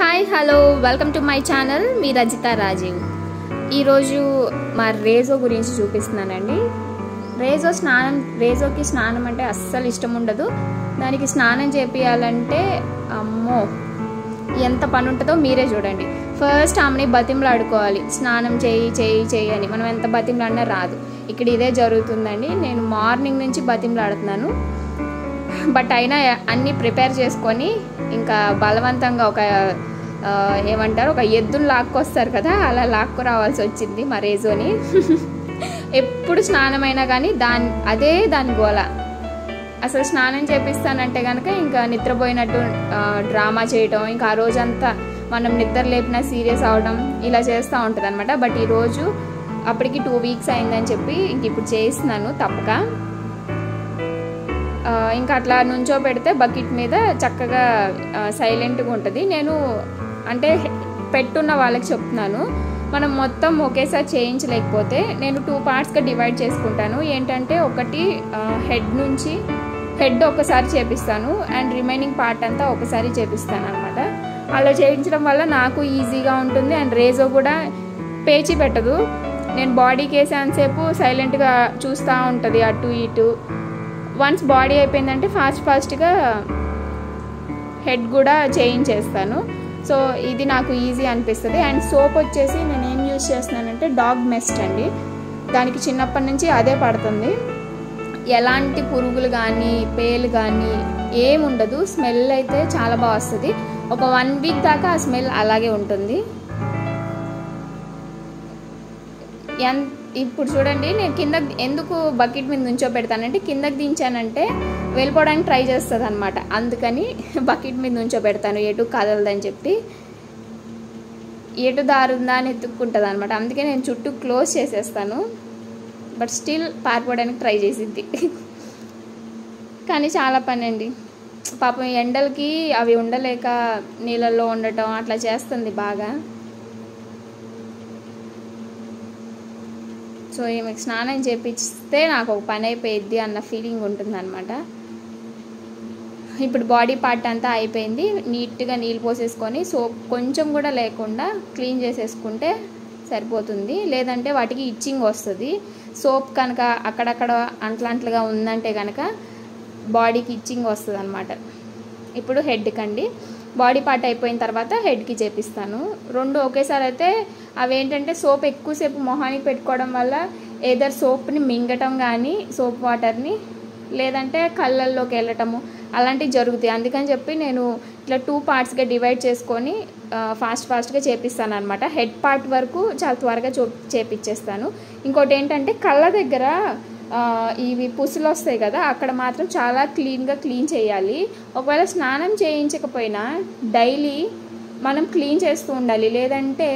Hi hello welcome to my channel మీరజితరాజివ్. ఈరోజు మా రేజో గురించి చూపిస్తున్నానండి. రేజోకి స్నానం అంటే అస్సలు ఇష్టం ఉండదు. దానికి స్నానం చేపియాలంటే అమ్మో ఎంత పని ఉంటుందో మీరే చూడండి. ఫస్ట్ ఆమెని బతిమలాడుకోవాలి, స్నానం చేయి అని. మనం ఎంత బతిమలాడినా రాదు. ఇక్కడ ఇదే జరుగుతుందండి. నేను మార్నింగ్ నుంచి బతిమలాడుతున్నాను, బట్ అయినా అన్నీ ప్రిపేర్ చేసుకొని ఇంకా బలవంతంగా ఒక ఎద్దును లాక్కొస్తారు కదా, అలా లాక్కు రావాల్సి వచ్చింది మా రేజోని. ఎప్పుడు స్నానమైనా కానీ దాని గోల. అసలు స్నానం చేపిస్తానంటే కనుక ఇంకా నిద్రపోయినట్టు డ్రామా చేయటం, ఇంకా ఆ రోజంతా మనం నిద్ర లేపినా సీరియస్ అవడం ఇలా చేస్తూ ఉంటుంది అనమాట. బట్ ఈరోజు అప్పటికి 2 వీక్స్ అయిందని చెప్పి ఇంక ఇప్పుడు చేస్తున్నాను తప్పక. ఇంకా అట్లా నుంచో పెడితే బకెట్ మీద చక్కగా సైలెంట్గా ఉంటుంది. నేను అంటే పెట్టున్న వాళ్ళకి చెప్తున్నాను, మనం మొత్తం ఒకేసారి చేయించలేకపోతే నేను 2 పార్ట్స్గా డివైడ్ చేసుకుంటాను. ఏంటంటే ఒకటి హెడ్ ఒకసారి చేపిస్తాను అండ్ రిమైనింగ్ పార్ట్ అంతా ఒకసారి చేపిస్తాను అనమాట. అలా చేయించడం వల్ల నాకు ఈజీగా ఉంటుంది అండ్ రేజో కూడా పేచి పెట్టదు. నేను బాడీకి వేసేంతసేపు సైలెంట్గా చూస్తూ ఉంటుంది అటు ఇటు. వన్స్ బాడీ అయిపోయిందంటే ఫాస్ట్గా హెడ్ కూడా చేయించేస్తాను. సో ఇది నాకు ఈజీ అనిపిస్తుంది. అండ్ సోప్ వచ్చేసి నేను ఏం యూజ్ చేస్తున్నానంటే డాగ్ మెస్ట్ అండి. దానికి చిన్నప్పటి నుంచి అదే పడుతుంది. ఎలాంటి పురుగులు కానీ పేలు కానీ ఏముండదు. స్మెల్ అయితే చాలా బాగా వస్తుంది. ఒక 1 వీక్ దాకా ఆ స్మెల్ అలాగే ఉంటుంది. ఇప్పుడు చూడండి, నేను కింద ఎందుకు బకెట్ మీద నుంచో పెడతానంటే కిందకి దించానంటే వెళ్ళిపోవడానికి ట్రై చేస్తుంది అనమాట. అందుకని బకెట్ మీద నుంచో పెడతాను, ఎటు కదలదని చెప్పి. ఎటు దారుందా అని ఎత్తుక్కుంటుంది అనమాట. అందుకే నేను చుట్టూ క్లోజ్ చేసేస్తాను. బట్ స్టిల్ పారిపోవడానికి ట్రై చేసిద్ది. కానీ చాలా పని అండి పాపం. ఎండలకి అవి ఉండలేక నీళ్ళల్లో ఉండటం అట్లా చేస్తుంది బాగా. సో ఈమెకు స్నానం చేపిస్తే నాకు ఒక పని అయిపోయిద్ది అన్న ఫీలింగ్ ఉంటుందన్నమాట. ఇప్పుడు బాడీ పార్ట్ అంతా అయిపోయింది. నీట్గా నీళ్ళు పోసేసుకొని సోప్ కొంచెం కూడా లేకుండా క్లీన్ చేసేసుకుంటే సరిపోతుంది. లేదంటే వాటికి ఇచ్చింగ్ వస్తుంది. సోప్ కనుక అక్కడక్కడ అంట్లుగా ఉందంటే కనుక బాడీకి ఇచ్చింగ్ వస్తుంది అనమాట. ఇప్పుడు హెడ్కి అండి, బాడీ పార్ట్ అయిపోయిన తర్వాత హెడ్కి చేపిస్తాను. 2 ఒకేసారి అయితే అవేంటంటే సోప్ ఎక్కువసేపు మొహానికి పెట్టుకోవడం వల్ల ఏదర్ సోప్ని మింగటం కానీ సోప్ వాటర్ని, లేదంటే కళ్ళల్లోకి వెళ్ళటము అలాంటివి జరుగుతాయి. అందుకని చెప్పి నేను ఇట్లా 2 పార్ట్స్గా డివైడ్ చేసుకొని ఫాస్ట్గా చేపిస్తాను అనమాట. హెడ్ పార్ట్ వరకు చాలా త్వరగా చేపిచ్చేస్తాను. ఇంకోటి ఏంటంటే కళ్ళ దగ్గర ఇవి పుసులు వస్తాయి కదా, అక్కడ మాత్రం చాలా క్లీన్ చేయాలి. ఒకవేళ స్నానం చేయించకపోయినా డైలీ మనం క్లీన్ చేస్తూ ఉండాలి. లేదంటే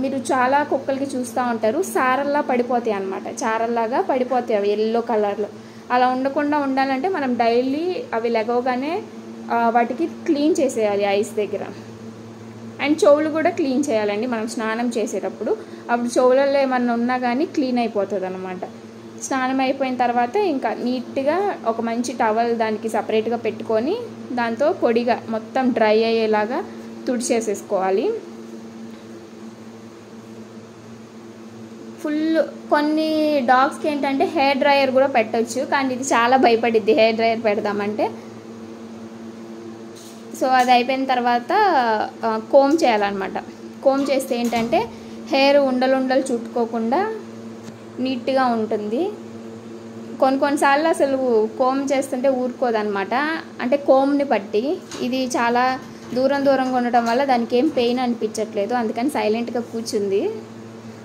మీరు చాలా కుక్కలకి చూస్తూ ఉంటారు, సారల్లా పడిపోతాయి అన్నమాట. చారల్లాగా పడిపోతాయి అవి ఎల్లో కలర్లో. అలా ఉండకుండా ఉండాలంటే మనం డైలీ అవి లెగవగానే వాటికి క్లీన్ చేసేయాలి ఐస్ దగ్గర. అండ్ చెవులు కూడా క్లీన్ చేయాలండి మనం స్నానం చేసేటప్పుడు. అప్పుడు చెవులలో ఏమన్నా ఉన్నా కానీ క్లీన్ అయిపోతుంది అన్నమాట. స్నానం అయిపోయిన తర్వాత ఇంకా నీట్గా ఒక మంచి టవల్ దానికి సపరేట్గా పెట్టుకొని దాంతో పొడిగా మొత్తం డ్రై అయ్యేలాగా తుడిచేసేసుకోవాలి. కొన్ని డాగ్స్కి ఏంటంటే హెయిర్ డ్రైయర్ కూడా పెట్టవచ్చు, కానీ ఇది చాలా భయపడిద్ది హెయిర్ డ్రైయర్ పెడదామంటే. సో అది అయిపోయిన తర్వాత కోమ్ చేయాలన్నమాట. కోమ్ చేస్తే ఏంటంటే హెయిర్ ఉండలు చుట్టుకోకుండా నీట్గా ఉంటుంది. కొన్నిసార్లు అసలు కోమ్ చేస్తుంటే ఊరుకోదనమాట, అంటే కోమ్ని బట్టి. ఇది చాలా దూరంగా ఉండటం వల్ల దానికి ఏం పెయిన్ అనిపించట్లేదు, అందుకని సైలెంట్గా కూర్చుంది.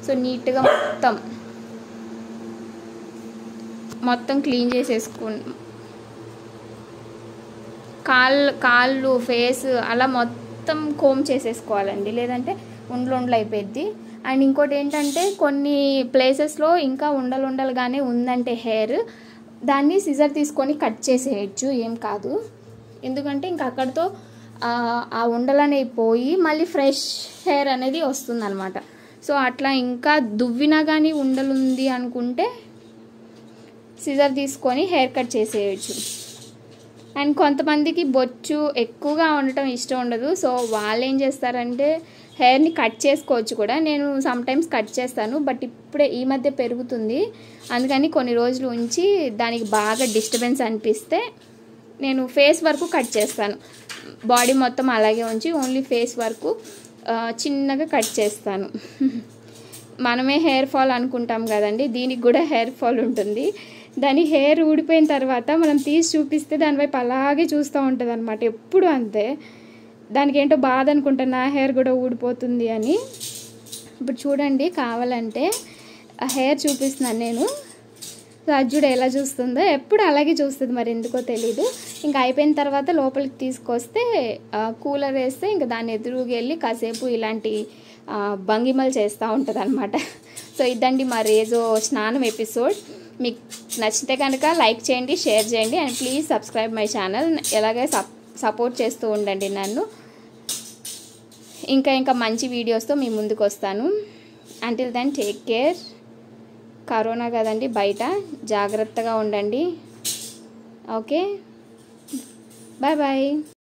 సో నీట్గా మొత్తం క్లీన్ కాళ్ళు ఫేస్ అలా మొత్తం కోమ్ చేసేసుకోవాలండి, లేదంటే ఉండలు అయిపోద్ది. అండ్ ఇంకోటి ఏంటంటే కొన్ని ప్లేసెస్లో ఇంకా ఉండలుగానే ఉందంటే హెయిర్, దాన్ని సిజర్ తీసుకొని కట్ చేసేయచ్చు, ఏం కాదు. ఎందుకంటే ఇంకా అక్కడితో ఆ ఉండలనేవి పోయి మళ్ళీ ఫ్రెష్ హెయిర్ అనేది వస్తుందన్నమాట. సో అట్లా ఇంకా దువ్వినా కానీ ఉండలుంది అనుకుంటే సిజర్ తీసుకొని హెయిర్ కట్ చేసేయచ్చు. అండ్ కొంతమందికి బొచ్చు ఎక్కువగా ఉండటం ఇష్టం ఉండదు. సో వాళ్ళు ఏం చేస్తారంటే హెయిర్ని కట్ చేసుకోవచ్చు కూడా. నేను సమ్టైమ్స్ కట్ చేస్తాను, బట్ ఇప్పుడే ఈ మధ్య పెరుగుతుంది, అందుకని కొన్ని రోజులు ఉంచి దానికి బాగా డిస్టర్బెన్స్ అనిపిస్తే నేను ఫేస్ వరకు కట్ చేస్తాను. బాడీ మొత్తం అలాగే ఉంచి ఓన్లీ ఫేస్ వరకు చిన్నగా కట్ చేస్తాను. మనమే హెయిర్ ఫాల్ అనుకుంటాం కదండి, దీనికి కూడా హెయిర్ ఫాల్ ఉంటుంది. దాని హెయిర్ ఊడిపోయిన తర్వాత మనం తీసి చూపిస్తే దానివైపు అలాగే చూస్తూ ఉంటుంది అనమాట, ఎప్పుడు అంతే. దానికి ఏంటో బాధ అనుకుంటా, నా హెయిర్ కూడా ఊడిపోతుంది అని. ఇప్పుడు చూడండి, కావాలంటే ఆ హెయిర్ చూపిస్తున్నాను నేను. రాజుడు ఎలా చూస్తుందో, ఎప్పుడు అలాగే చూస్తుంది, మరి ఎందుకో తెలీదు. ఇంకా అయిపోయిన తర్వాత లోపలికి తీసుకొస్తే కూలర్ వేస్తే ఇంకా దాన్ని ఎదురుగా వెళ్ళి కాసేపు ఇలాంటి భంగిమలు చేస్తూ ఉంటుంది అనమాట. సో ఇదండి మా రేజో స్నానం ఎపిసోడ్. మీకు నచ్చితే కనుక లైక్ చేయండి, షేర్ చేయండి, and please subscribe my channel. ఎలాగే సపోర్ట్ చేస్తూ ఉండండి నన్ను. ఇంకా మంచి వీడియోస్తో మీ ముందుకు వస్తాను. Until then take care. Corona కదండి, బయట జాగ్రత్తగా ఉండండి. Okay, bye bye.